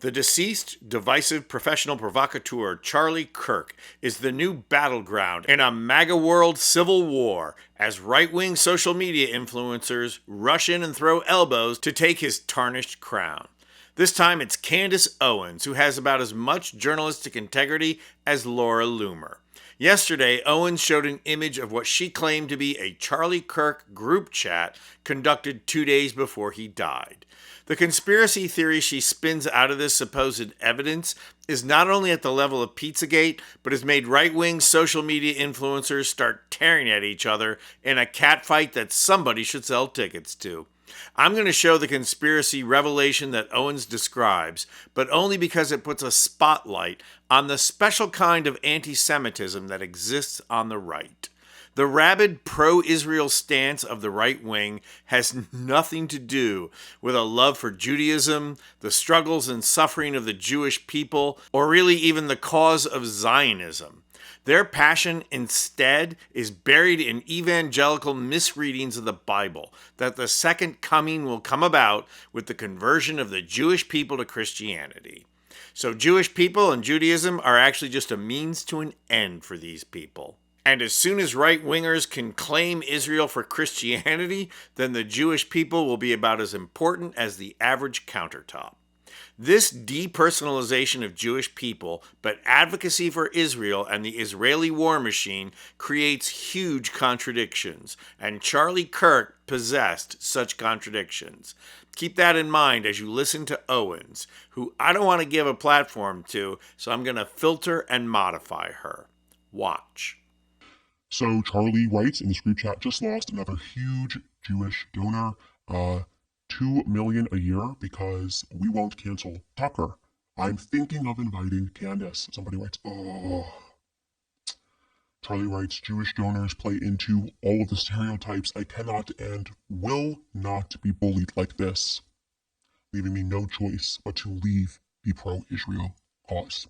The deceased, divisive professional provocateur Charlie Kirk is the new battleground in a MAGA world civil war as right-wing social media influencers rush in and throw elbows to take his tarnished crown. This time it's Candace Owens, who has about as much journalistic integrity as Laura Loomer. Yesterday, Owens showed an image of what she claimed to be a Charlie Kirk group chat conducted 2 days before he died. The conspiracy theory she spins out of this supposed evidence is not only at the level of Pizzagate, but has made right-wing social media influencers start tearing at each other in a catfight that somebody should sell tickets to. I'm going to show the conspiracy revelation that Owens describes, but only because it puts a spotlight on the special kind of anti-Semitism that exists on the right. The rabid pro-Israel stance of the right wing has nothing to do with a love for Judaism, the struggles and suffering of the Jewish people, or really even the cause of Zionism. Their passion instead is buried in evangelical misreadings of the Bible, that the second coming will come about with the conversion of the Jewish people to Christianity. So Jewish people and Judaism are actually just a means to an end for these people. And as soon as right-wingers can claim Israel for Christianity, then the Jewish people will be about as important as the average countertop. This depersonalization of Jewish people, but advocacy for Israel and the Israeli war machine creates huge contradictions, and Charlie Kirk possessed such contradictions. Keep that in mind as you listen to Owens, who I don't want to give a platform to, so I'm going to filter and modify her. Watch. So Charlie writes in this group chat, just lost another huge Jewish donor, 2 million a year because we won't cancel Tucker. I'm thinking of inviting Candace. Somebody writes, oh. Charlie writes, Jewish donors play into all of the stereotypes. I cannot and will not be bullied like this, leaving me no choice but to leave the pro-Israel cause.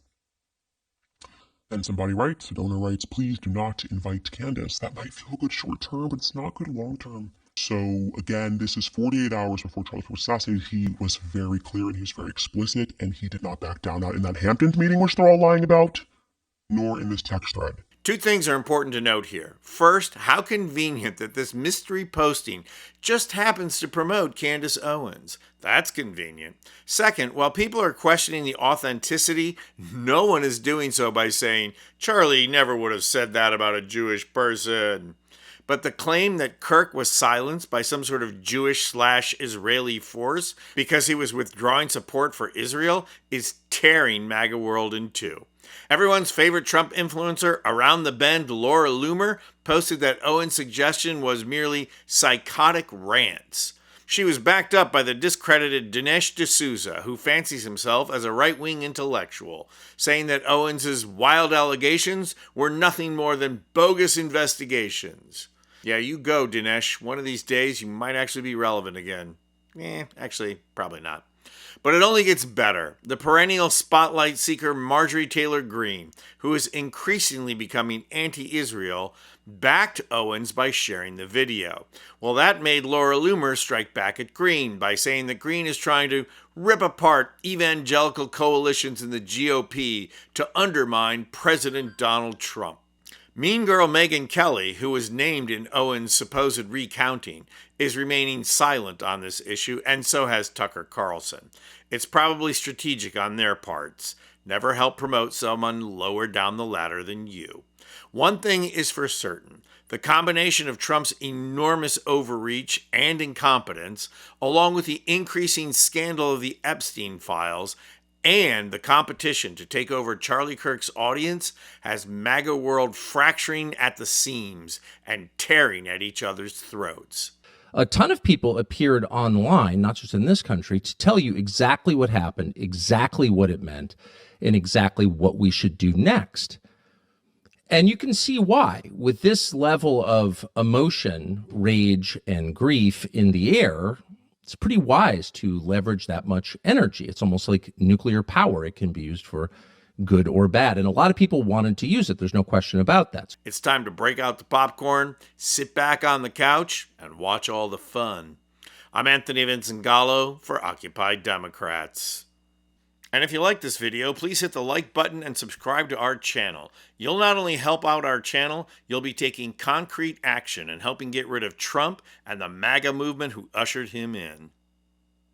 Then somebody writes, a donor writes, please do not invite Candace. That might feel good short term, but it's not good long term. So again, this is 48 hours before Charlie was assassinated. He was very clear and he was very explicit, and he did not back down, not in that Hamptons meeting, which they're all lying about, nor in this text thread. Two things are important to note here. First, how convenient that this mystery posting just happens to promote Candace Owens. That's convenient. Second, while people are questioning the authenticity, no one is doing so by saying, Charlie never would have said that about a Jewish person. But the claim that Kirk was silenced by some sort of Jewish/Israeli force because he was withdrawing support for Israel is tearing MAGA world in two. Everyone's favorite Trump influencer, Around the Bend, Laura Loomer, posted that Owens' suggestion was merely psychotic rants. She was backed up by the discredited Dinesh D'Souza, who fancies himself as a right-wing intellectual, saying that Owens' wild allegations were nothing more than bogus investigations. Yeah, you go, Dinesh. One of these days, you might actually be relevant again. Actually, probably not. But it only gets better. The perennial spotlight seeker Marjorie Taylor Greene, who is increasingly becoming anti-Israel, backed Owens by sharing the video. Well, that made Laura Loomer strike back at Greene by saying that Greene is trying to rip apart evangelical coalitions in the GOP to undermine President Donald Trump. Mean Girl Megyn Kelly, who was named in Owens' supposed recounting, is remaining silent on this issue, and so has Tucker Carlson. It's probably strategic on their parts. Never help promote someone lower down the ladder than you. One thing is for certain. The combination of Trump's enormous overreach and incompetence, along with the increasing scandal of the Epstein files, and the competition to take over Charlie Kirk's audience has MAGA world fracturing at the seams and tearing at each other's throats. A ton of people appeared online, not just in this country, to tell you exactly what happened, exactly what it meant, and exactly what we should do next. And you can see why. With this level of emotion, rage, and grief in the air, it's pretty wise to leverage that much energy. It's almost like nuclear power. It can be used for good or bad. And a lot of people wanted to use it. There's no question about that. It's time to break out the popcorn, sit back on the couch, and watch all the fun. I'm Anthony Vincent Gallo for Occupy Democrats. And if you like this video, please hit the like button and subscribe to our channel. You'll not only help out our channel, you'll be taking concrete action and helping get rid of Trump and the MAGA movement who ushered him in.